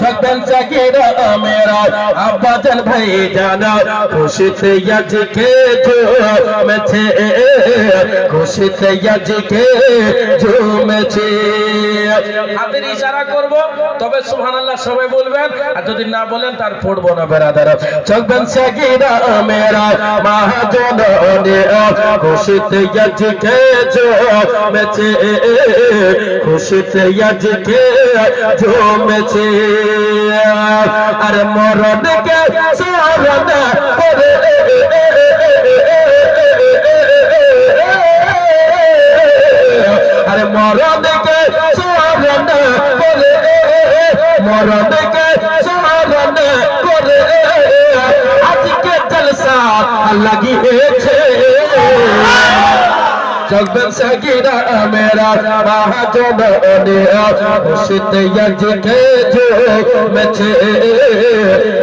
থাকবেন সাকিরা মেরা আব্বাজান ভাই জানা খুশিতে আজকে জমেছে, খুশিতে আজকে জমেছে। হাতের ইশারা করব, তবে সুবহানাল্লাহ সবাই বলবেন, আর যদি না বলেন তার পড়বো না। বেরাদার থাকবেন সাকিরা মেরা মহাজনে খুশিতে আজকে জমেছে, খুশিতে আজকে জমেছে। আর মরণকে স্মরণ করে আরে মরণকে স্মরণ করে, মরণকে স্মরণ করে আজকে জলসা লাগিয়েছে। থাকবেন সাকিরা মেরা মহাজনে খুশিতে আজকে জমেছে,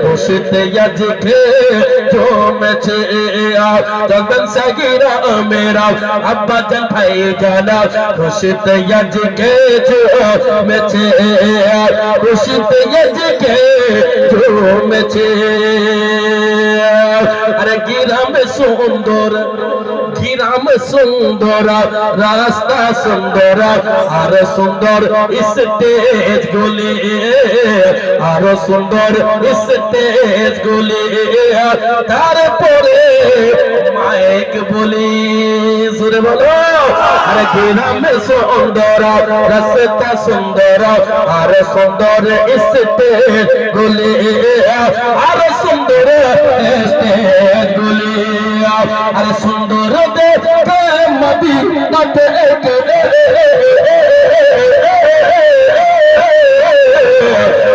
খুশিতে আজকে জমেছে। থাকবেন সাকিরা মেরা আব্বাজান ভাই জানা খুশিতে আজকে জমেছে, খুশিতে আজকে জমেছে। আরে গ্রাম সুন্দর, গ্রাম সুন্দর, রাস্তা সুন্দর, আর সুন্দর স্টেজ গুলি, আর সুন্দর স্টেজ গুলি, তারপরে মাইক বলি সুরে বলো। আরে গ্রাম সুন্দর, রাস্তা সুন্দর, আর সুন্দর স্টেজ গুলি, আর সুন্দর স্টেজ গুলি, আর সুন্দর দেখে মদিনাতে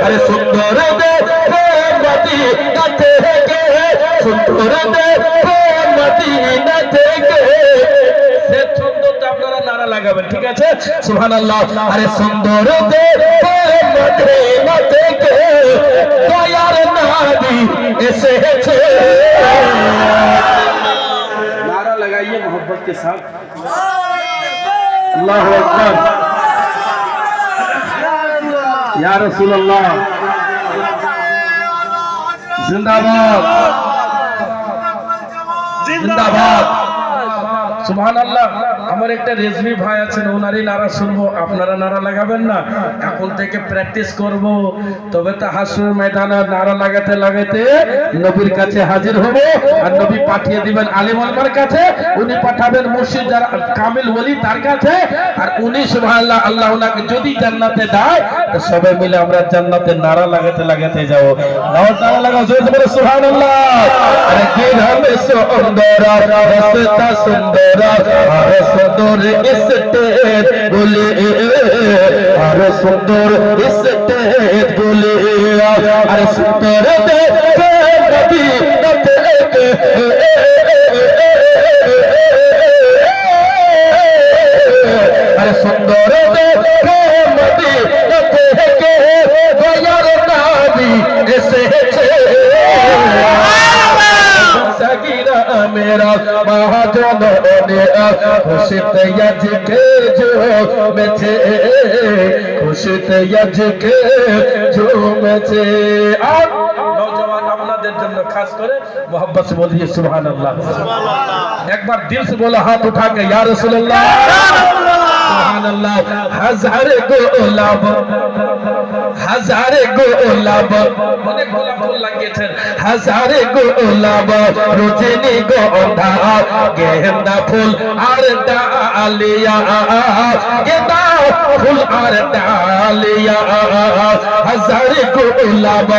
আরে সুন্দর দেখে মদিনাতে, সুন্দর দেখে মদিনাতে। সে ছন্দটা আপনারা নারা লাগাবেন, ঠিক আছে? সুবহানাল্লাহ। আরে সুন্দর দেখে মদিনাতে দয়ার নবী এসেছে। नारा लगाइए मोहब्बत के साथ, अल्लाहु अकबर, या रसूल अल्लाह, जिंदाबाद जिंदाबाद। সুবহানাল্লাহ। আমার একটা রেজভি ভাই আছেন, ওনারই নারা শুনবো, আপনারা নারা লাগাবেন না? এখন থেকে প্র্যাকটিস করব, তবে তো হাসর ময়দানে নারা লাগাতে লাগাতে নবীর কাছে হাজির হব। আর নবী পাঠিয়ে দিবেন আলিম ওলামার কাছে, উনি পাঠাবেন মুর্শিদ যারা কামিল ওলি তার কাছে, আর উনি সুবহানাল্লাহ আল্লাহ ওনাকে যদি জান্নাতে দেয় তো সবাই মিলে আমরা জান্নাতে নারা লাগাতে লাগাতে যাব। নারা লাগাও জোরে জোরে সুবহানাল্লাহ। আরে কি হবে সুন্দর, রাস্তা সুন্দর, আর সুন্দর স্টেজ বলে, আর সুন্দর স্টেজ বলে, আর সুন্দর দেখে মদিনাতে আর সুন্দর দেখে মদিনাতে দয়ার নবী এসেছে। সাকিরা মেরা মহাজনে খুশিতে আজকে জমেছে, খুশিতে আজকে জমেছে। আর নওজওয়ান আপনাদের জন্য খাস করে मोहब्बत से बोलिए सुभान अल्लाह। एक बार दिल से बोला, हाथ उठा के या रसूल अल्लाह, सुभान अल्लाह। हजारे गोलाब, हजारे गोलाब, অনেক গোলাপ ফুল লাগিয়েছেন, হাজারে গোলাপ, রজনী গন্ধা, গেন্দা ফুল আর ডালিয়া, গেন্দা ফুল আর ডালিয়া, হাজারে গোলাপ,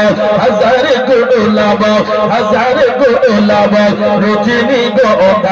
হাজারে গোলাপ, হাজারে গোলাপ, রজনী গন্ধা।